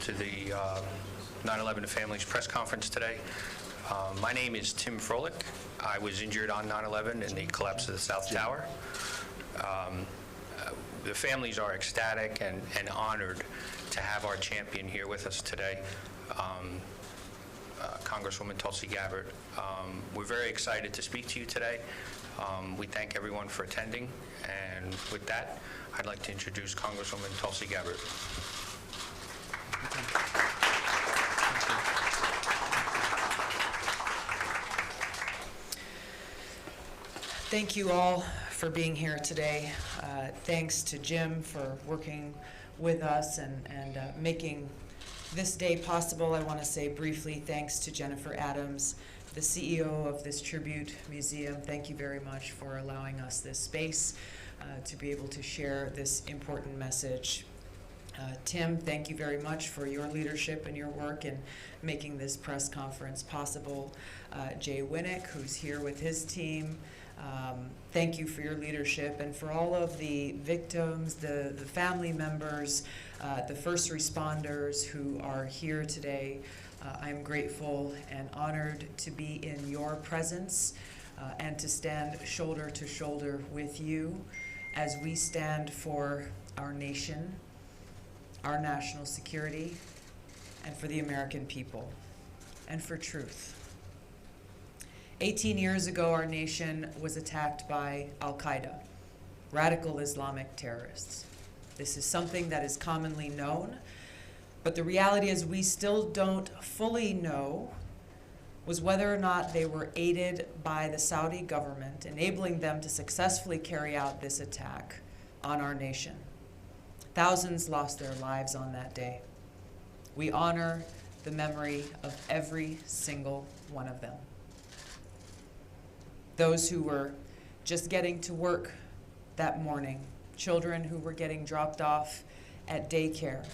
to the 9/11 Families Press Conference today. My name is Tim Froelich. I was injured on 9/11 in the collapse of the South Tower. The families are ecstatic and honored to have our champion here with us today, Congresswoman Tulsi Gabbard. We're very excited to speak to you today. We thank everyone for attending, and with that, I'd like to introduce Congresswoman Tulsi Gabbard. Thank you all for being here today. Thanks to Jim for working with us and making this day possible. I want to say briefly thanks to Jennifer Adams, the CEO of this tribute museum. Thank you very much for allowing us this space to be able to share this important message. Tim, thank you very much for your leadership and your work in making this press conference possible. Jay Winnick, who's here with his team, thank you for your leadership, and for all of the victims, the family members, the first responders who are here today. I'm grateful and honored to be in your presence and to stand shoulder to shoulder with you as we stand for our nation, our national security, and for the American people, and for truth. 18 years ago, our nation was attacked by Al-Qaeda, radical Islamic terrorists. This is something that is commonly known, but the reality is we still don't fully know was whether or not they were aided by the Saudi government, enabling them to successfully carry out this attack on our nation. Thousands lost their lives on that day. We honor the memory of every single one of them. Those who were just getting to work that morning, children who were getting dropped off at daycare,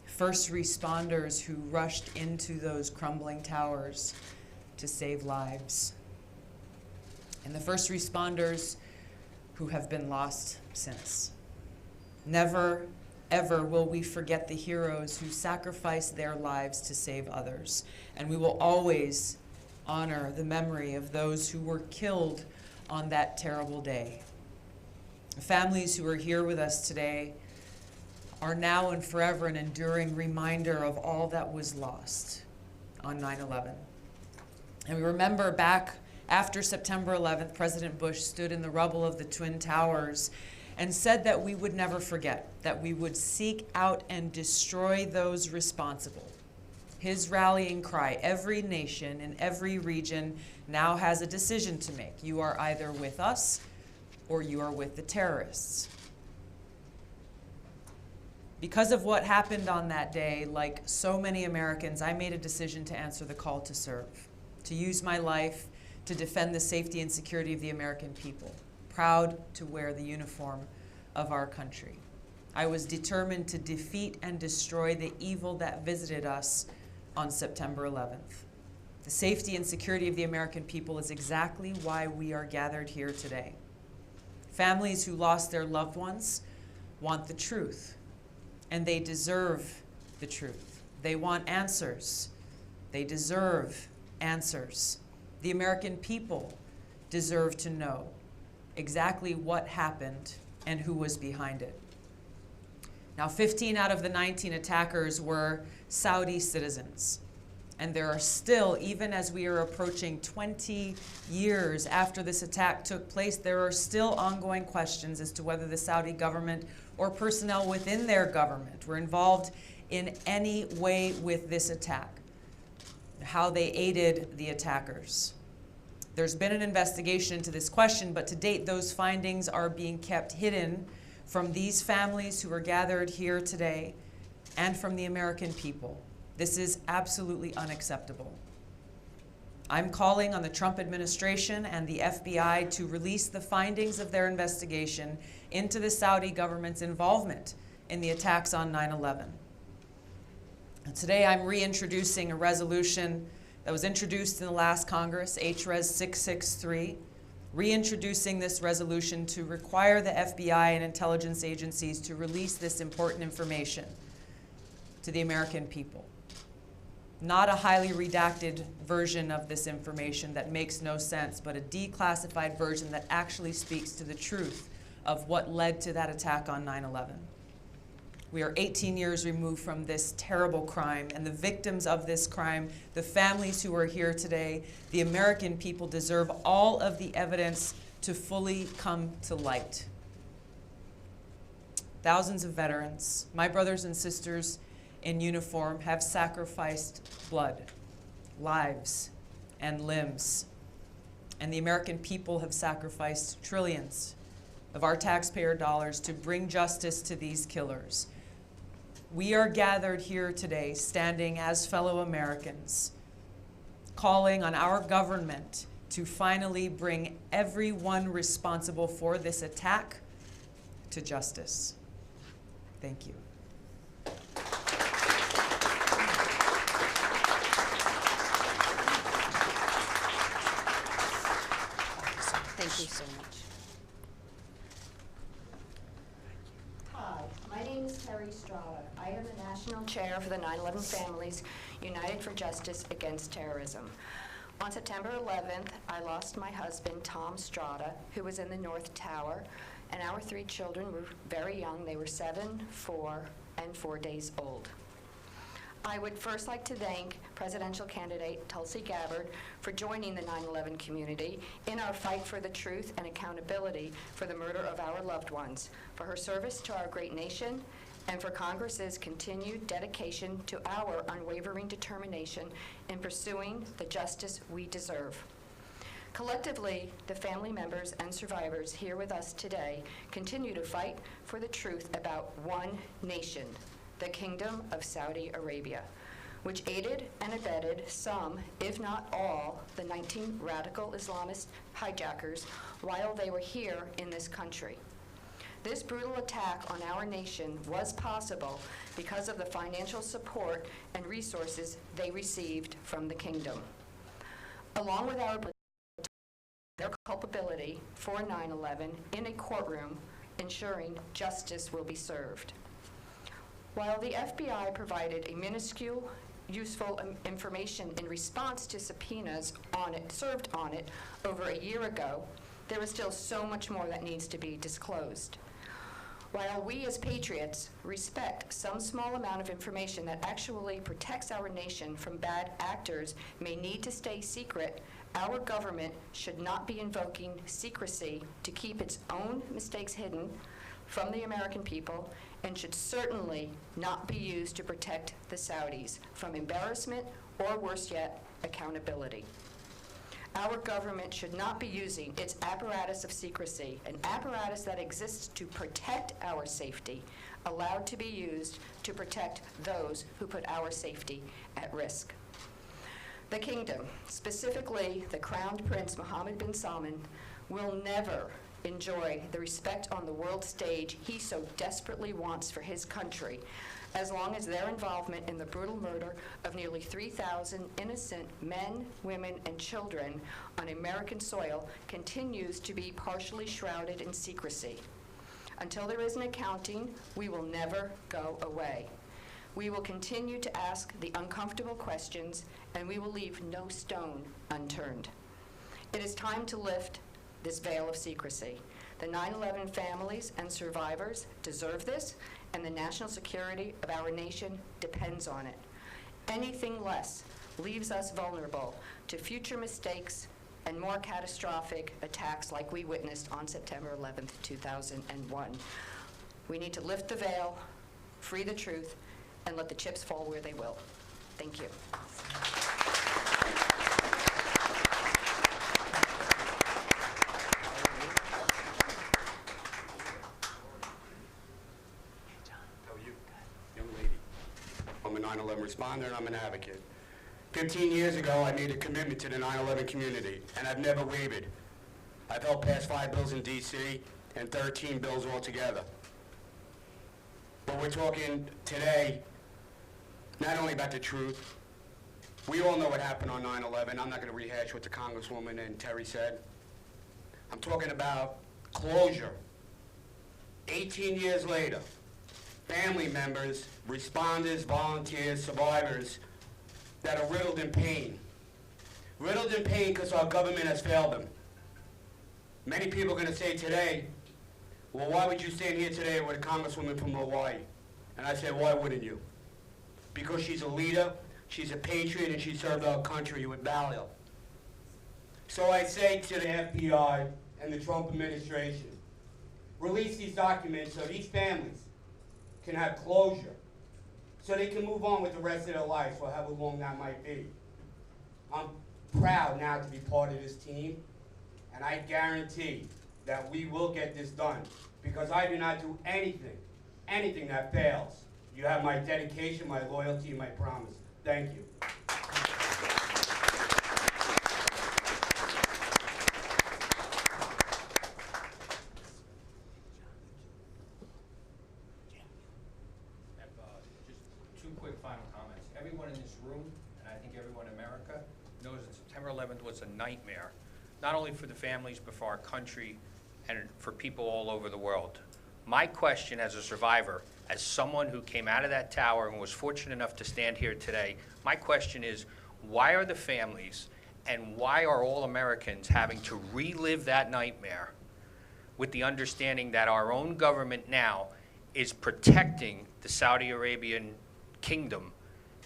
first responders who rushed into those crumbling towers to save lives, and the first responders who have been lost since. Never, ever will we forget the heroes who sacrificed their lives to save others, and we will always honor the memory of those who were killed on that terrible day. The families who are here with us today are now and forever an enduring reminder of all that was lost on 9/11. And we remember back after September 11th, President Bush stood in the rubble of the Twin Towers and said that we would never forget, that we would seek out and destroy those responsible. His rallying cry, every nation in every region now has a decision to make. You are either with us or you are with the terrorists. Because of what happened on that day, like so many Americans, I made a decision to answer the call to serve, to use my life to defend the safety and security of the American people, proud to wear the uniform of our country. I was determined to defeat and destroy the evil that visited us on September 11th. The safety and security of the American people is exactly why we are gathered here today. Families who lost their loved ones want the truth, and they deserve the truth. They want answers. They deserve answers. The American people deserve to know exactly what happened and who was behind it. Now, 15 out of the 19 attackers were Saudi citizens. And there are still, even as we are approaching 20 years after this attack took place, there are still ongoing questions as to whether the Saudi government or personnel within their government were involved in any way with this attack, how they aided the attackers. There's been an investigation into this question, but to date, those findings are being kept hidden from these families who are gathered here today and from the American people. This is absolutely unacceptable. I'm calling on the Trump administration and the FBI to release the findings of their investigation into the Saudi government's involvement in the attacks on 9/11. Today I'm reintroducing a resolution that was introduced in the last Congress, HRES 663, reintroducing this resolution to require the FBI and intelligence agencies to release this important information to the American people. Not a highly redacted version of this information that makes no sense, but a declassified version that actually speaks to the truth of what led to that attack on 9/11. We are 18 years removed from this terrible crime, and the victims of this crime, the families who are here today, the American people deserve all of the evidence to fully come to light. Thousands of veterans, my brothers and sisters in uniform, have sacrificed blood, lives, and limbs. And the American people have sacrificed trillions of our taxpayer dollars to bring justice to these killers. We are gathered here today, standing as fellow Americans, calling on our government to finally bring everyone responsible for this attack to justice. Thank you. Thank you so much. Hi, my name is Terry Strada. I am the National Chair for the 9/11 Families United for Justice Against Terrorism. On September 11th, I lost my husband, Tom Strada, who was in the North Tower, and our 3 children were very young. They were 7, 4, and 4 days old. I would first like to thank presidential candidate Tulsi Gabbard for joining the 9/11 community in our fight for the truth and accountability for the murder of our loved ones, for her service to our great nation, and for Congress's continued dedication to our unwavering determination in pursuing the justice we deserve. Collectively, the family members and survivors here with us today continue to fight for the truth about one nation, the Kingdom of Saudi Arabia, which aided and abetted some, if not all, the 19 radical Islamist hijackers while they were here in this country. This brutal attack on our nation was possible because of the financial support and resources they received from the kingdom. Along with their culpability for 9/11 in a courtroom, ensuring justice will be served. While the FBI provided a minuscule, useful information in response to subpoenas served on it over a year ago, there is still so much more that needs to be disclosed. While we as patriots respect some small amount of information that actually protects our nation from bad actors may need to stay secret, our government should not be invoking secrecy to keep its own mistakes hidden from the American people, and should certainly not be used to protect the Saudis from embarrassment or, worse yet, accountability. Our government should not be using its apparatus of secrecy, an apparatus that exists to protect our safety, allowed to be used to protect those who put our safety at risk. The kingdom, specifically the Crowned Prince Mohammed bin Salman, will never enjoy the respect on the world stage he so desperately wants for his country, as long as their involvement in the brutal murder of nearly 3,000 innocent men, women, and children on American soil continues to be partially shrouded in secrecy. Until there is an accounting, we will never go away. We will continue to ask the uncomfortable questions, and we will leave no stone unturned. It is time to lift this veil of secrecy. The 9/11 families and survivors deserve this, and the national security of our nation depends on it. Anything less leaves us vulnerable to future mistakes and more catastrophic attacks like we witnessed on September 11th, 2001. We need to lift the veil, free the truth, and let the chips fall where they will. Thank you. I'm a 9/11 responder and I'm an advocate. 15 years ago, I made a commitment to the 9/11 community, and I've never wavered. I've helped pass 5 bills in D.C. and 13 bills altogether. But we're talking today not only about the truth. We all know what happened on 9/11. I'm not going to rehash what the Congresswoman and Terry said. I'm talking about closure. 18 years later, family members, responders, volunteers, survivors that are riddled in pain. Riddled in pain because our government has failed them. Many people are going to say today, well, why would you stand here today with a congresswoman from Hawaii? And I say, why wouldn't you? Because she's a leader, she's a patriot, and she served our country with valor. So I say to the FBI and the Trump administration, release these documents so these families can have closure, so they can move on with the rest of their lives, for however long that might be. I'm proud now to be part of this team, and I guarantee that we will get this done, because I do not do anything that fails. You have my dedication, my loyalty, and my promise. Thank you. Just two quick final comments. Everyone in this room, and I think everyone in America, knows that September 11th was a nightmare, not only for the families, but for our country and for people all over the world. My question as a survivor, as someone who came out of that tower and was fortunate enough to stand here today, my question is, why are the families and why are all Americans having to relive that nightmare with the understanding that our own government now is protecting the Saudi Arabian kingdom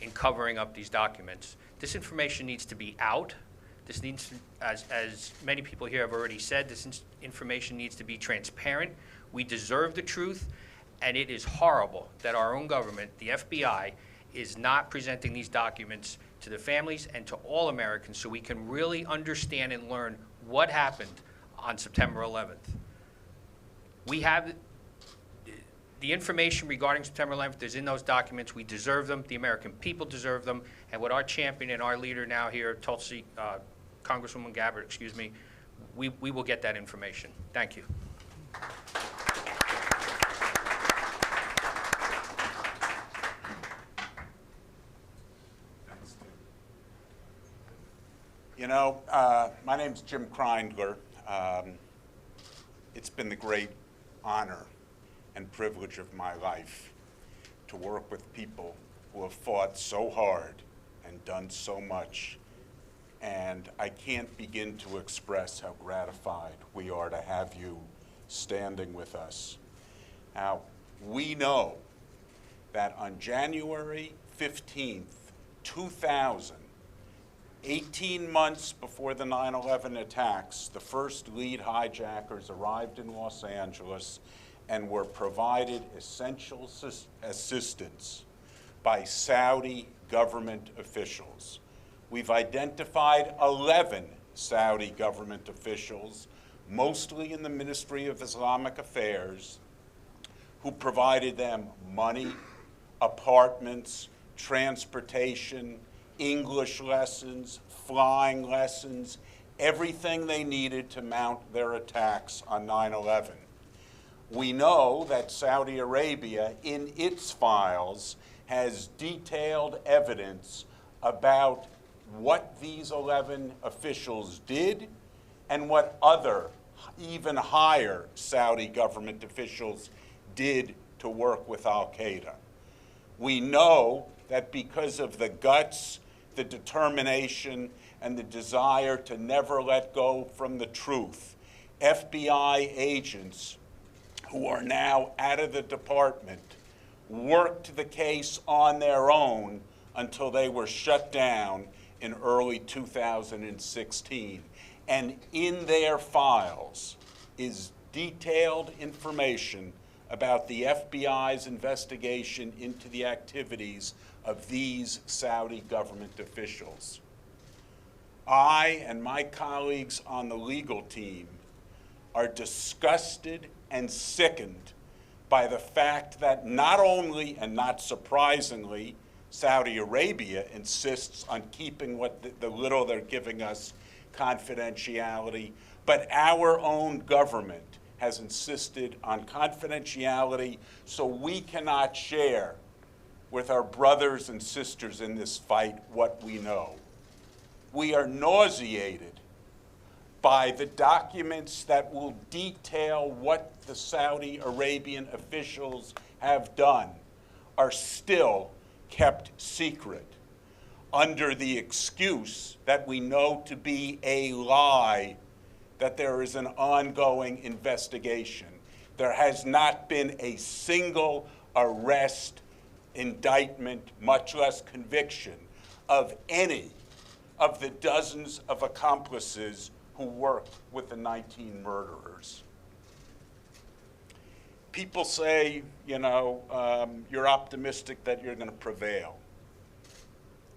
in covering up these documents? This information needs to be out. This needs to, as many people here have already said, this information needs to be transparent. We deserve the truth, and it is horrible that our own government, the FBI, is not presenting these documents to the families and to all Americans so we can really understand and learn what happened on September 11th. We have the information regarding September 11th is in those documents. We deserve them. The American people deserve them. And with our champion and our leader now here, Tulsi, Congresswoman Gabbard, excuse me, we will get that information. Thank you. You know, my name's Jim Kreindler. It's been the great honor and privilege of my life to work with people who have fought so hard and done so much. And I can't begin to express how gratified we are to have you standing with us. Now, we know that on January 15th, 2000, 18 months before the 9/11 attacks, the first lead hijackers arrived in Los Angeles and were provided essential assistance by Saudi government officials. We've identified 11 Saudi government officials, mostly in the Ministry of Islamic Affairs, who provided them money, apartments, transportation, English lessons, flying lessons, everything they needed to mount their attacks on 9/11. We know that Saudi Arabia, in its files, has detailed evidence about what these 11 officials did and what other, even higher Saudi government officials did to work with al-Qaeda. We know that because of the guts, the determination, and the desire to never let go from the truth, FBI agents who are now out of the department worked the case on their own until they were shut down in early 2016. And in their files is detailed information about the FBI's investigation into the activities of these Saudi government officials. I and my colleagues on the legal team are disgusted and sickened by the fact that not only, and not surprisingly, Saudi Arabia insists on keeping what the little they're giving us confidentiality, but our own government has insisted on confidentiality so we cannot share with our brothers and sisters in this fight what we know. We are nauseated by the documents that will detail what the Saudi Arabian officials have done are still kept secret under the excuse that we know to be a lie that there is an ongoing investigation. There has not been a single arrest, indictment, much less conviction, of any of the dozens of accomplices who worked with the 19 murderers. People say, you know, you're optimistic that you're going to prevail.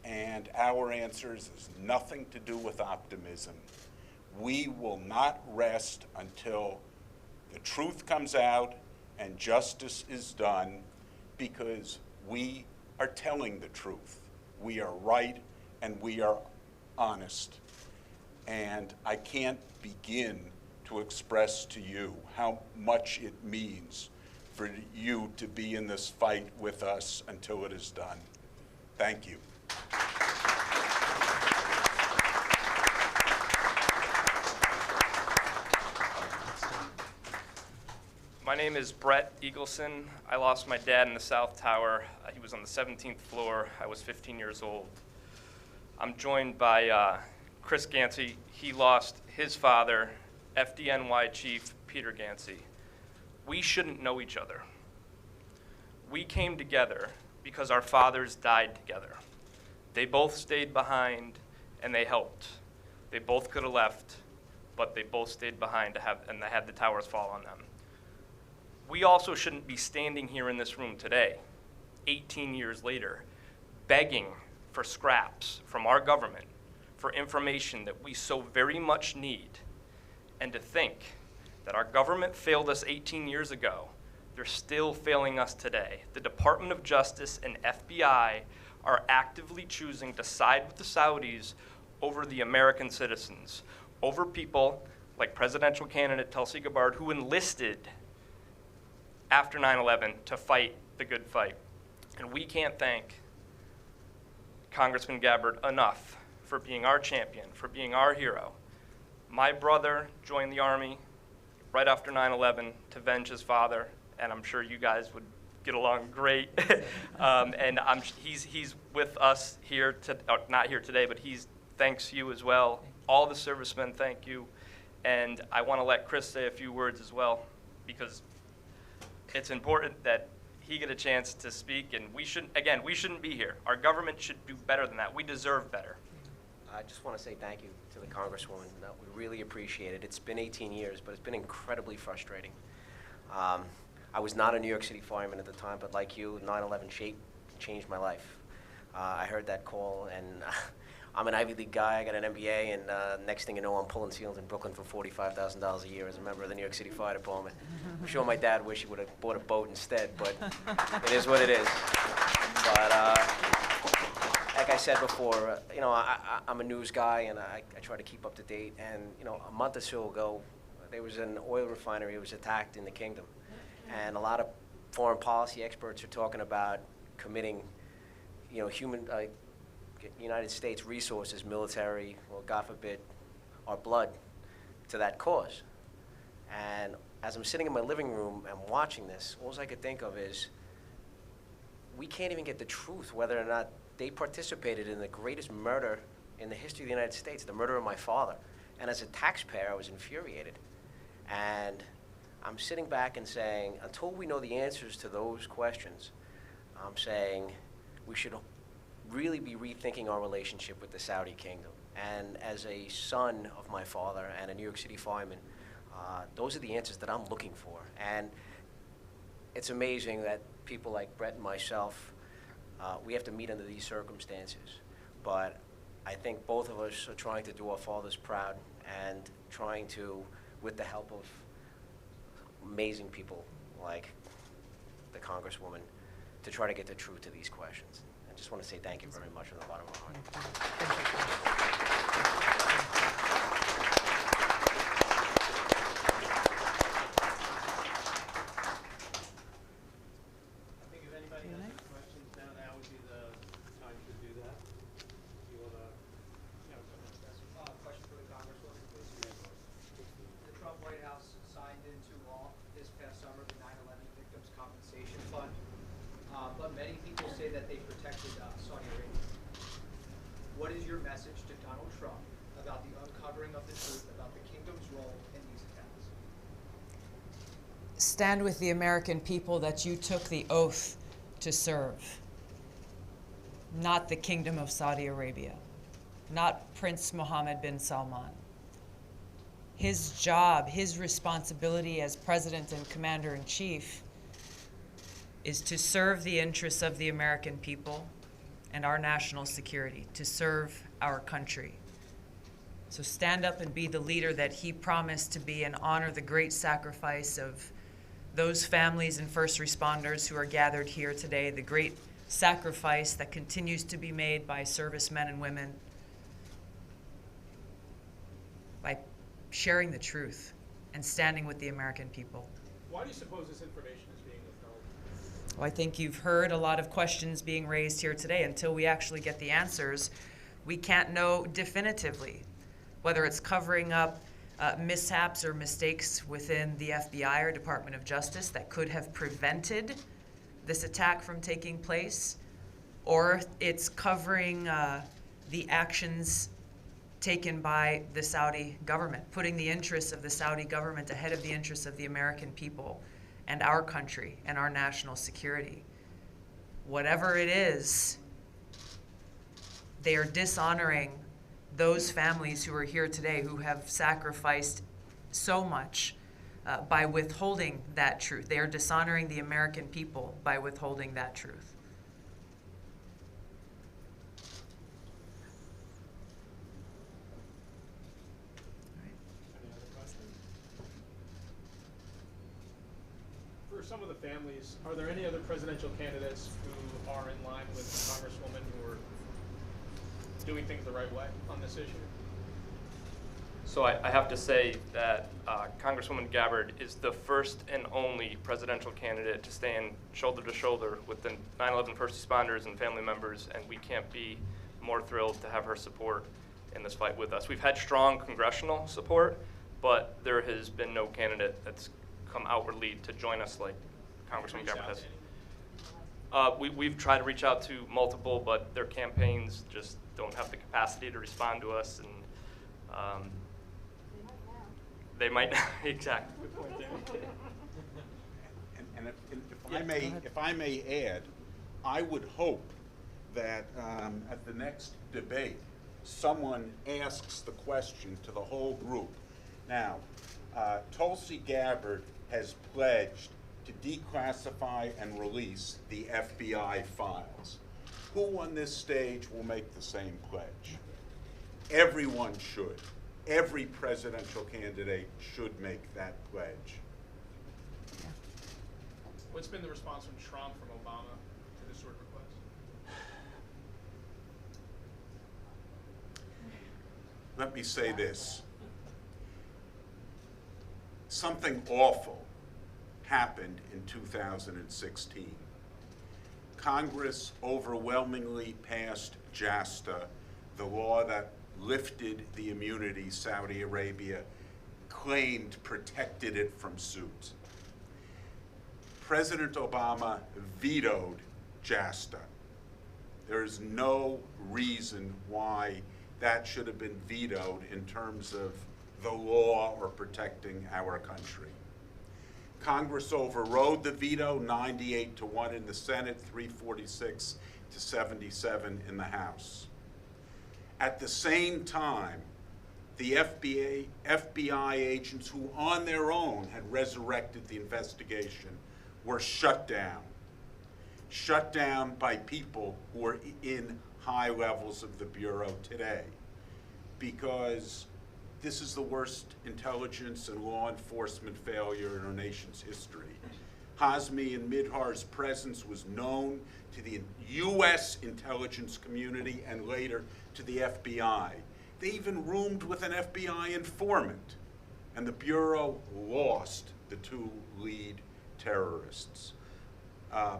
And our answer is nothing to do with optimism. We will not rest until the truth comes out and justice is done, because we are telling the truth. We are right and we are honest. And I can't begin to express to you how much it means for you to be in this fight with us until it is done. Thank you. My name is Brett Eagleson. I lost my dad in the South Tower. He was on the 17th floor. I was 15 years old. I'm joined by Chris Gansey. He lost his father, FDNY Chief Peter Gansey. We shouldn't know each other. We came together because our fathers died together. They both stayed behind and they helped. They both could have left, but they both stayed behind and they had the towers fall on them. We also shouldn't be standing here in this room today, 18 years later, begging for scraps from our government for information that we so very much need. And to think that our government failed us 18 years ago, they're still failing us today. The Department of Justice and FBI are actively choosing to side with the Saudis over the American citizens, over people like presidential candidate Tulsi Gabbard, who enlisted after 9/11 to fight the good fight. And we can't thank Congressman Gabbard enough for being our champion, for being our hero. My brother joined the Army right after 9/11 to avenge his father, and I'm sure you guys would get along great. And he's with us here, not here today, but he's thanks you as well. All the servicemen thank you. And I want to let Chris say a few words as well, because it's important that he get a chance to speak, and we shouldn't be here. Our government should do better than that. We deserve better. I just want to say thank you to the Congresswoman. We really appreciate it. It's been 18 years, but it's been incredibly frustrating. I was not a New York City fireman at the time, but like you, 9/11 changed my life. I heard that call, and I'm an Ivy League guy. I got an MBA, and next thing you know, I'm pulling ceilings in Brooklyn for $45,000 a year as a member of the New York City Fire Department. I'm sure my dad wished he would have bought a boat instead, but it is what it is. But like I said before, you know, I'm a news guy, and I try to keep up to date. And you know, a month or so ago, there was an oil refinery that was attacked in the kingdom, and a lot of foreign policy experts are talking about committing, you know, United States resources, military, well, God forbid, our blood to that cause. And as I'm sitting in my living room and watching this, all I could think of is we can't even get the truth whether or not they participated in the greatest murder in the history of the United States, the murder of my father. And as a taxpayer, I was infuriated. And I'm sitting back and saying, until we know the answers to those questions, I'm saying we should really be rethinking our relationship with the Saudi kingdom. And as a son of my father and a New York City fireman, those are the answers that I'm looking for. And it's amazing that people like Brett and myself, we have to meet under these circumstances. But I think both of us are trying to do our fathers proud and trying to, with the help of amazing people like the Congresswoman, to try to get the truth to these questions. I just want to say thank you very much from the bottom of my heart. I think if anybody has any questions, now would be the time to do that. You want to, Question for the Congresswoman, please. The Trump White House signed into law this past summer the 9/11 Victims Compensation Fund. that they protected Saudi Arabia. What is your message to Donald Trump about the uncovering of the truth about the kingdom's role in these attacks? Stand with the American people that you took the oath to serve. Not the Kingdom of Saudi Arabia, not Prince Mohammed bin Salman. His job, his responsibility as President and Commander-in-Chief is to serve the interests of the American people and our national security, to serve our country. So stand up and be the leader that he promised to be and honor the great sacrifice of those families and first responders who are gathered here today, the great sacrifice that continues to be made by servicemen and women by sharing the truth and standing with the American people. Why do you suppose this information is being withheld? Well, I think you've heard a lot of questions being raised here today. Until we actually get the answers, we can't know definitively whether it's covering up mishaps or mistakes within the FBI or Department of Justice that could have prevented this attack from taking place, or it's covering the actions taken by the Saudi government, putting the interests of the Saudi government ahead of the interests of the American people and our country and our national security. Whatever it is, they are dishonoring those families who are here today who have sacrificed so much by withholding that truth. They are dishonoring the American people by withholding that truth. Any other questions? For some of the families, are there any other presidential candidates who are in line with the Congresswoman who are doing things the right way on this issue? So I have to say that Congresswoman Gabbard is the first and only presidential candidate to stand shoulder to shoulder with the 9/11 first responders and family members, and we can't be more thrilled to have her support in this fight with us. We've had strong congressional support, but there has been no candidate that's come outwardly to join us like Congresswoman Gabbard has. We've tried to reach out to multiple, but their campaigns just don't have the capacity to respond to us, and they might not. Exactly. Good point, David. And if I may add, I would hope that at the next debate, someone asks the question to the whole group. Now, Tulsi Gabbard has pledged to declassify and release the FBI files. Who on this stage will make the same pledge? Everyone should. Every presidential candidate should make that pledge. What's been the response from Trump, from Obama to this sort of request? Let me say this. Something awful happened in 2016. Congress overwhelmingly passed JASTA, the law that lifted the immunity Saudi Arabia claimed protected it from suit. President Obama vetoed JASTA. There is no reason why that should have been vetoed in terms of the law or protecting our country. Congress overrode the veto 98-1 in the Senate, 346 to 77 in the House. At the same time, the FBI agents who on their own had resurrected the investigation were shut down by people who are in high levels of the Bureau today, because this is the worst intelligence and law enforcement failure in our nation's history. Hazmi and Midhar's presence was known to the U.S. intelligence community and later to the FBI. They even roomed with an FBI informant, and the Bureau lost the two lead terrorists.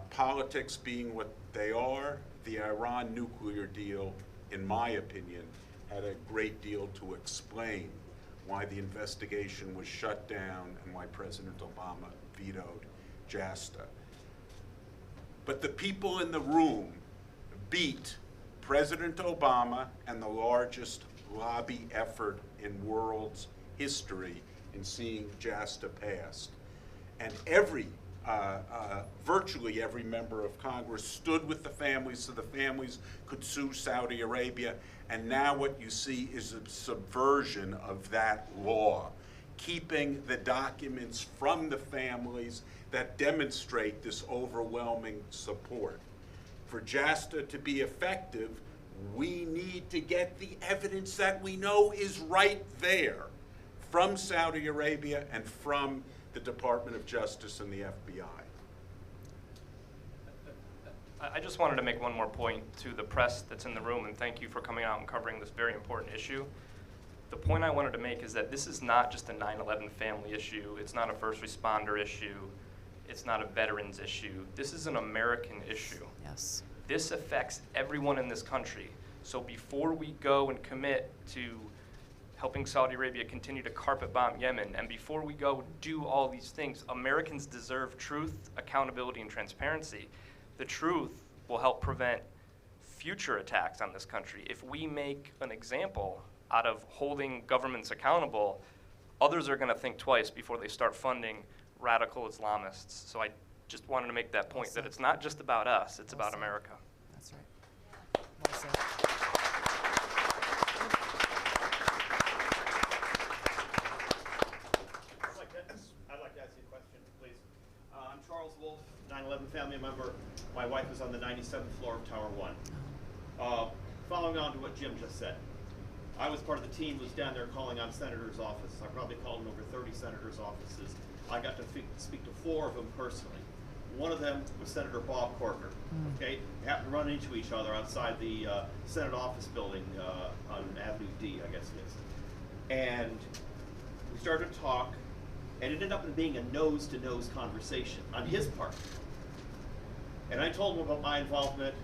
Politics being what they are, the Iran nuclear deal, in my opinion, had a great deal to explain why the investigation was shut down and why President Obama vetoed JASTA. But the people in the room beat President Obama and the largest lobby effort in world's history in seeing JASTA passed. And virtually every member of Congress stood with the families so the families could sue Saudi Arabia. And now what you see is a subversion of that law, keeping the documents from the families that demonstrate this overwhelming support. For JASTA to be effective, we need to get the evidence that we know is right there from Saudi Arabia and from the Department of Justice and the FBI. I just wanted to make one more point to the press that's in the room, and thank you for coming out and covering this very important issue. The point I wanted to make is that this is not just a 9/11 family issue. It's not a first responder issue. It's not a veterans issue. This is an American issue. Yes. This affects everyone in this country. So before we go and commit to helping Saudi Arabia continue to carpet bomb Yemen, and before we go do all these things, Americans deserve truth, accountability, and transparency. The truth will help prevent future attacks on this country. If we make an example out of holding governments accountable, others are going to think twice before they start funding radical Islamists. So I just wanted to make that point, that it's not just about us, it's about America. That's right. Well said. I'd like to ask you a question, please. I'm Charles Wolf, 9/11 family member. My wife was on the 97th floor of Tower 1. Following on to what Jim just said, I was part of the team who was down there calling on senators' offices. I probably called on over 30 senators' offices. I got to speak to 4 of them personally. One of them was Senator Bob Corker. Okay, we happened to run into each other outside the Senate office building on Avenue D, I guess it is. And we started to talk, and it ended up being a nose-to-nose conversation on his part. And I told him about my involvement.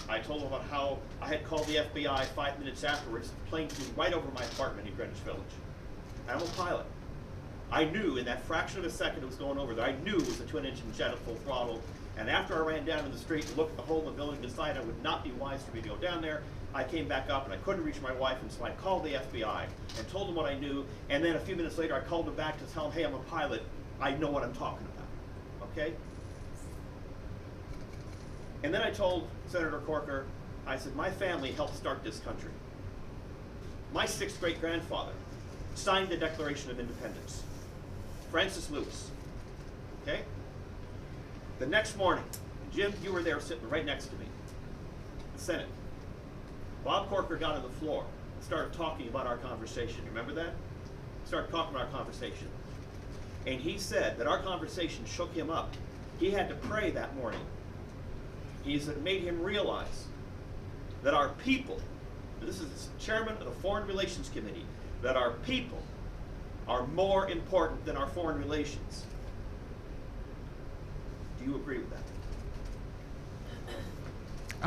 I told him about how I had called the FBI 5 minutes afterwards. The plane flew right over my apartment in Greenwich Village. I'm a pilot. I knew in that fraction of a second it was going over there, I knew it was a twin-engine jet at full throttle. And after I ran down in the street and looked at the hole in the building and decided it would not be wise for me to go down there, I came back up and I couldn't reach my wife, and so I called the FBI and told them what I knew. And then a few minutes later, I called them back to tell them, hey, I'm a pilot. I know what I'm talking about. Okay? And then I told Senator Corker, I said, my family helped start this country. My 6th great-grandfather signed the Declaration of Independence. Francis Lewis. Okay? The next morning, Jim, you were there sitting right next to me, the Senate. Bob Corker got on the floor and started talking about our conversation. You remember that? Started talking about our conversation. And he said that our conversation shook him up. He had to pray that morning. He said it made him realize that our people, this is the chairman of the Foreign Relations Committee, that our people are more important than our foreign relations. Do you agree with that?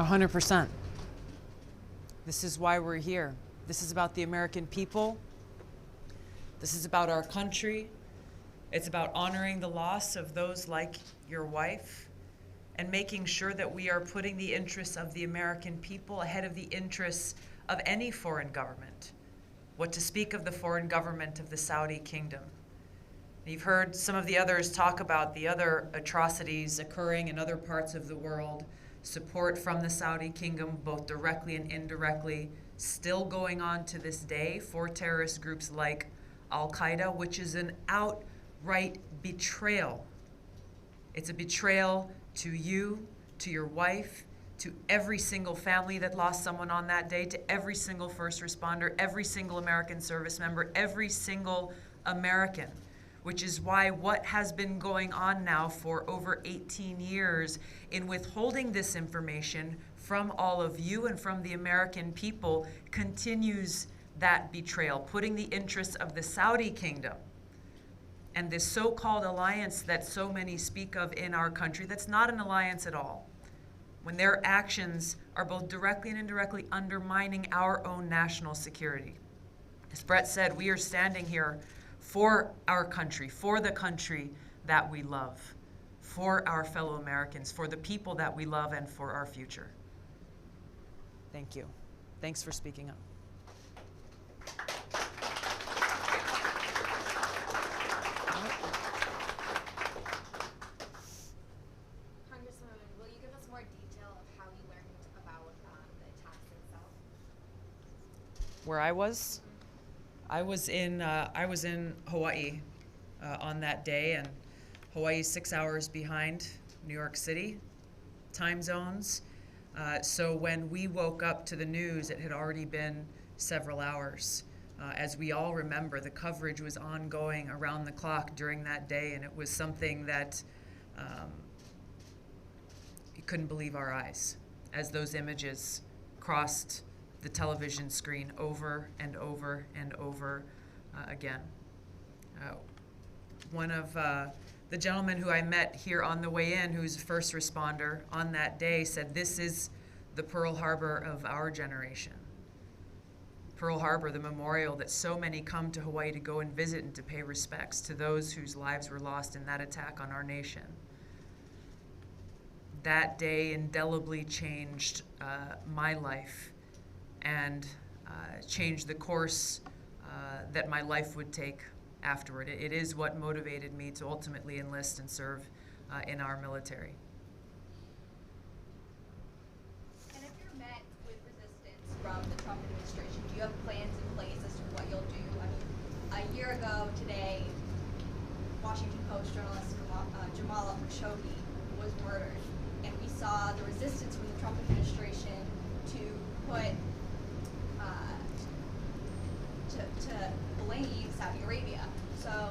100%. This is why we're here. This is about the American people. This is about our country. It's about honoring the loss of those like your wife and making sure that we are putting the interests of the American people ahead of the interests of any foreign government. What to speak of the foreign government of the Saudi kingdom. You've heard some of the others talk about the other atrocities occurring in other parts of the world, support from the Saudi kingdom, both directly and indirectly, still going on to this day for terrorist groups like Al-Qaeda, which is an outright betrayal. It's a betrayal to you, to your wife, to every single family that lost someone on that day, to every single first responder, every single American service member, every single American, which is why what has been going on now for over 18 years in withholding this information from all of you and from the American people continues that betrayal, putting the interests of the Saudi kingdom and this so-called alliance that so many speak of in our country, that's not an alliance at all, when their actions are both directly and indirectly undermining our own national security. As Brett said, we are standing here for our country, for the country that we love, for our fellow Americans, for the people that we love, and for our future. Thank you. Thanks for speaking up. Congresswoman, will you give us more detail of how you learned about the attacks itself? Where I was? I was in Hawaii on that day, and Hawaii's 6 hours behind New York City, time zones. So when we woke up to the news, it had already been several hours. As we all remember, the coverage was ongoing around the clock during that day, and it was something that you couldn't believe our eyes as those images crossed the television screen over and over and over again. One of the gentlemen who I met here on the way in, who's a first responder on that day, said, "This is the Pearl Harbor of our generation." Pearl Harbor, the memorial that so many come to Hawaii to go and visit and to pay respects to those whose lives were lost in that attack on our nation. That day indelibly changed my life and changed the course that my life would take afterward. It is what motivated me to ultimately enlist and serve in our military. And if you're met with resistance from the Trump administration, do you have plans in place as to what you'll do? I mean, a year ago today, Washington Post journalist Jamal Khashoggi was murdered, and we saw the resistance from the Trump administration to put to blame Saudi Arabia. So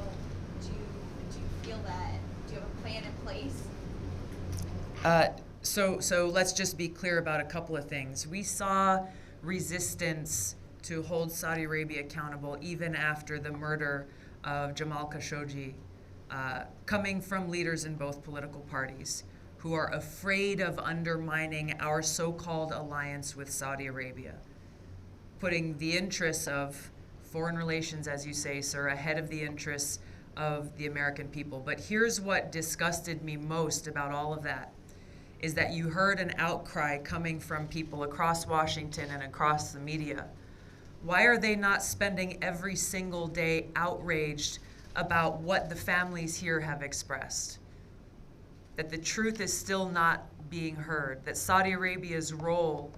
do you feel that, do you have a plan in place? So let's just be clear about a couple of things. We saw resistance to hold Saudi Arabia accountable even after the murder of Jamal Khashoggi, coming from leaders in both political parties who are afraid of undermining our so-called alliance with Saudi Arabia, putting the interests of foreign relations, as you say, sir, ahead of the interests of the American people. But here's what disgusted me most about all of that, is that you heard an outcry coming from people across Washington and across the media. Why are they not spending every single day outraged about what the families here have expressed? That the truth is still not being heard, that Saudi Arabia's role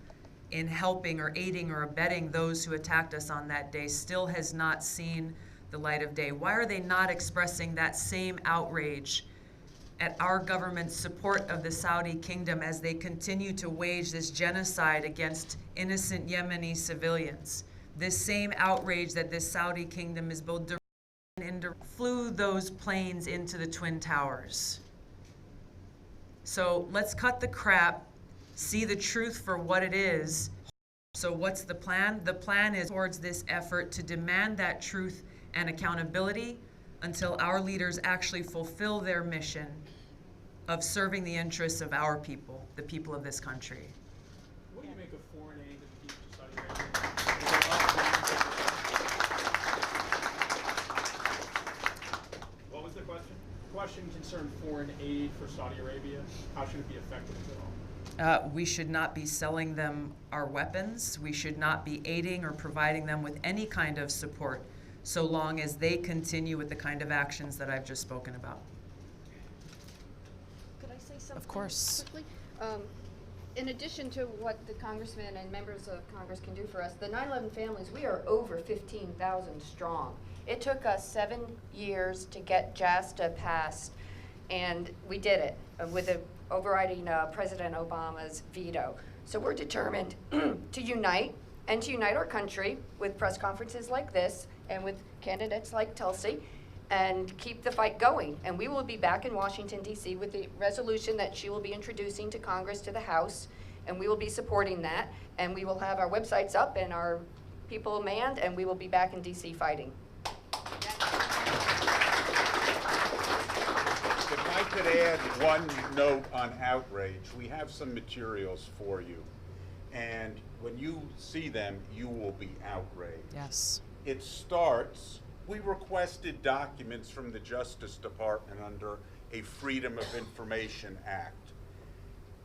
in helping or aiding or abetting those who attacked us on that day still has not seen the light of day. Why are they not expressing that same outrage at our government's support of the Saudi kingdom as they continue to wage this genocide against innocent Yemeni civilians? This same outrage that this Saudi kingdom is both direct and indirect flew those planes into the Twin Towers. So let's cut the crap, see the truth for what it is. So what's the plan? The plan is towards this effort to demand that truth and accountability until our leaders actually fulfill their mission of serving the interests of our people, the people of this country. What do you make of foreign aid and peace to Saudi Arabia? What was the question? Question concerned foreign aid for Saudi Arabia. How should it be effective, if at all? We should not be selling them our weapons. We should not be aiding or providing them with any kind of support so long as they continue with the kind of actions that I've just spoken about. Could I say something? Of course. Quickly? In addition to what the congressman and members of Congress can do for us, the 9/11 families, we are over 15,000 strong. It took us 7 years to get JASTA passed, and we did it with the overriding President Obama's veto. So we're determined to unite and to unite our country with press conferences like this and with candidates like Tulsi and keep the fight going. And we will be back in Washington, D.C. with the resolution that she will be introducing to Congress, to the House, and we will be supporting that. And we will have our websites up and our people manned, and we will be back in D.C. fighting. If I could add one note on outrage, we have some materials for you. And when you see them, you will be outraged. Yes. It starts, we requested documents from the Justice Department under a Freedom of Information Act.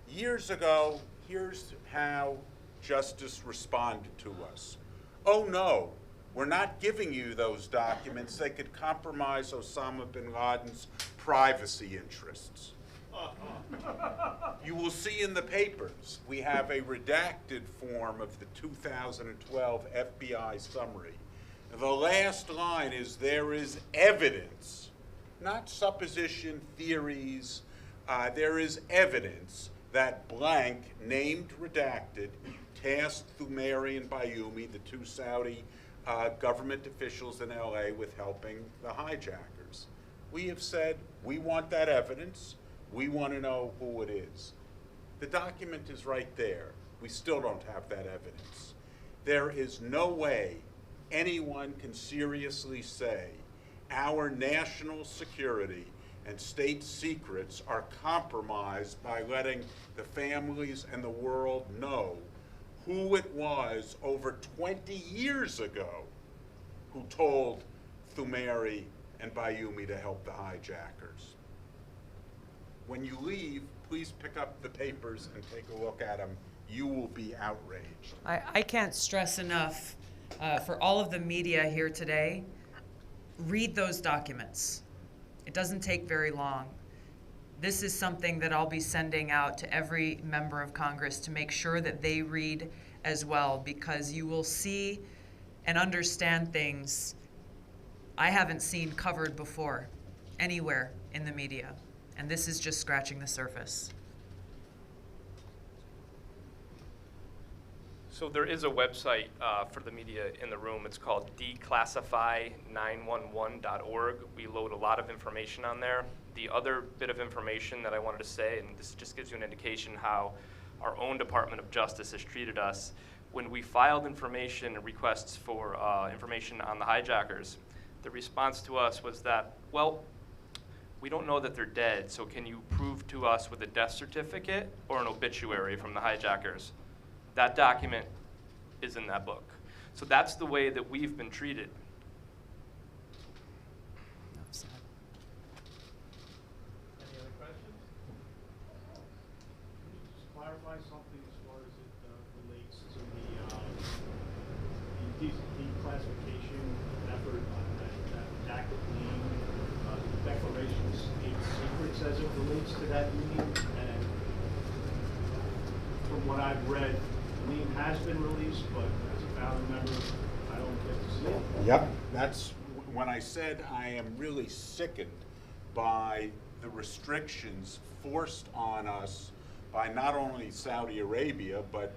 Years ago, here's how Justice responded to us. Oh no, we're not giving you those documents. They could compromise Osama bin Laden's privacy interests. You will see in the papers, we have a redacted form of the 2012 FBI summary. The last line is, there is evidence, not supposition, theories, there is evidence that blank, named redacted, tasked Thumairy and Bayoumi, the two Saudi government officials in LA, with helping the hijackers. We have said, we want that evidence. We want to know who it is. The document is right there. We still don't have that evidence. There is no way anyone can seriously say our national security and state secrets are compromised by letting the families and the world know who it was over 20 years ago who told Thumairy and Bayoumi to help the hijackers. When you leave, please pick up the papers and take a look at them. You will be outraged. I can't stress enough for all of the media here today, read those documents. It doesn't take very long. This is something that I'll be sending out to every member of Congress to make sure that they read as well, because you will see and understand things I haven't seen covered before anywhere in the media. And this is just scratching the surface. So there is a website for the media in the room. It's called declassify911.org. We load a lot of information on there. The other bit of information that I wanted to say, and this just gives you an indication how our own Department of Justice has treated us, when we filed information and requests for information on the hijackers, the response to us was that, well, we don't know that they're dead, so can you prove to us with a death certificate or an obituary from the hijackers? That document is in that book. So that's the way that we've been treated. Any other questions? Can you just clarify something as far as it relates to the declassification effort on that redacted lien, the declaration of state secrets as it relates to that lien? And from what I've read, the lien has been released, but as a founding member, I don't get to see it. Yep, that's when I said I am really sickened by the restrictions forced on us by not only Saudi Arabia, but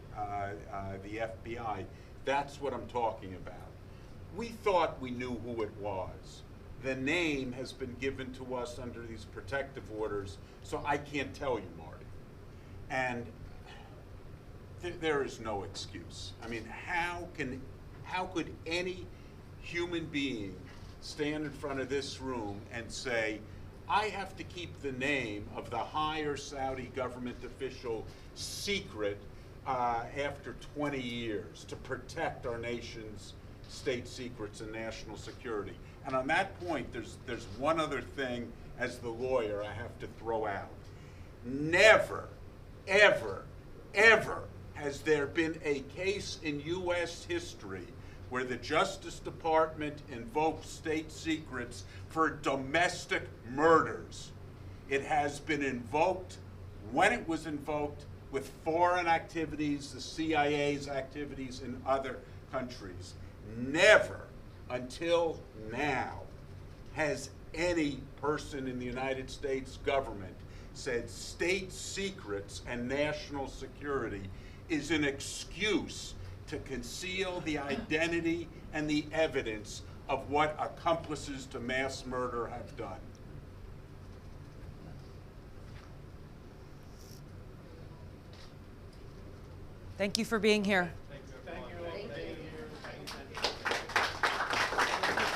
the FBI. That's what I'm talking about. We thought we knew who it was. The name has been given to us under these protective orders, so I can't tell you, Marty. And there is no excuse. I mean, how could any human being stand in front of this room and say, I have to keep the name of the higher Saudi government official secret after 20 years to protect our nation's state secrets and national security? And on that point, there's one other thing as the lawyer I have to throw out. Never, ever, ever has there been a case in U.S. history where the Justice Department invoked state secrets for domestic murders. It has been invoked when it was invoked with foreign activities, the CIA's activities in other countries. Never until now has any person in the United States government said state secrets and national security is an excuse to conceal the identity and the evidence of what accomplices to mass murder have done. Thank you for being here.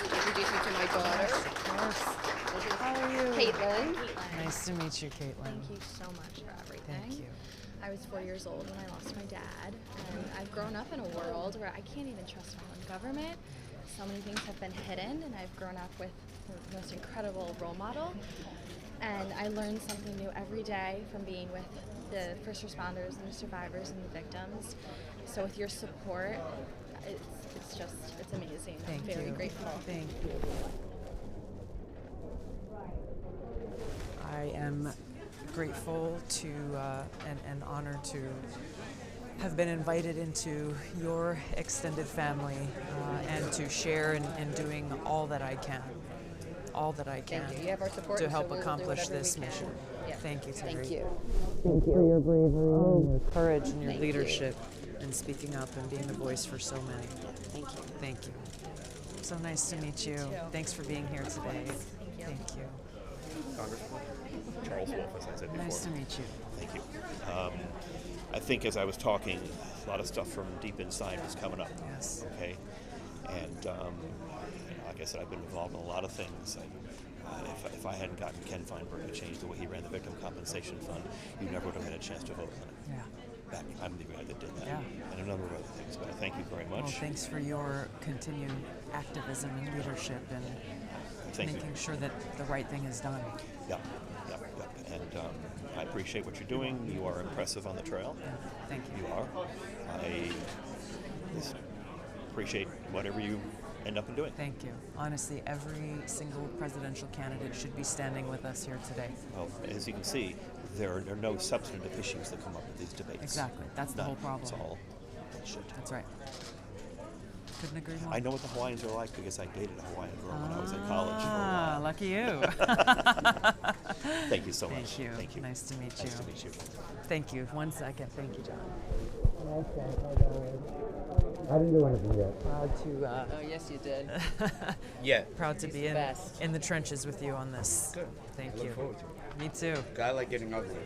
Introduce you to my daughter. How are you? Caitlin. Nice to meet you, Caitlin. Thank you so much for everything. Thank you. I was 4 years old when I lost my dad, and I've grown up in a world where I can't even trust my own government. So many things have been hidden, and I've grown up with the most incredible role model. And I learn something new every day from being with the first responders and the survivors and the victims. So with your support, it's amazing. Thank I'm very you. grateful. Thank you. I am grateful to and honored to have been invited into your extended family and to share in doing all that I can. All that I can Thank you. You have our support, to so help we'll do accomplish whatever this we can. mission. Yeah. Thank you, Terry. Thank you. Thank you for your bravery and your courage and your Thank you. leadership and speaking up and being a voice for so many. Thank you. Thank you. So nice to meet you. Thanks for being here today. Thank you. Congresswoman Charles Wolf, as I said before. Nice to meet you. Thank you. I think as I was talking, a lot of stuff from deep inside was coming up. Yes. Okay. And like I said, I've been involved in a lot of things. If I hadn't gotten Ken Feinberg to change the way he ran the Victim Compensation Fund, you never would have had a chance to vote on it. Yeah. I'm the guy that did that. Yeah. And a number of other things. But I thank you very much. Well, thanks for your continued activism and leadership and Thank making you. sure that the right thing is done. Yep. And I appreciate what you're doing. You are impressive on the trail. Yeah. Thank you. You are. I just appreciate whatever you end up in doing. Thank you. Honestly, every single presidential candidate should be standing with us here today. Well, as you can see, there are no substantive issues that come up with these debates. Exactly. That's the None. whole problem. It's all bullshit. That's right. Couldn't agree more. I know what the Hawaiians are like because I dated a Hawaiian girl when I was in college for a Ah, while. lucky you. Thank you so much. Thank you. Thank you. Nice to meet you. Nice to meet you. Thank you. 1 second. Thank you, John. I didn't do anything yet. Proud to Oh, yes, you did. Yeah. proud to be the best. in the trenches with you on this. Good. Thank I look you. forward to it. Me too. I like getting ugly.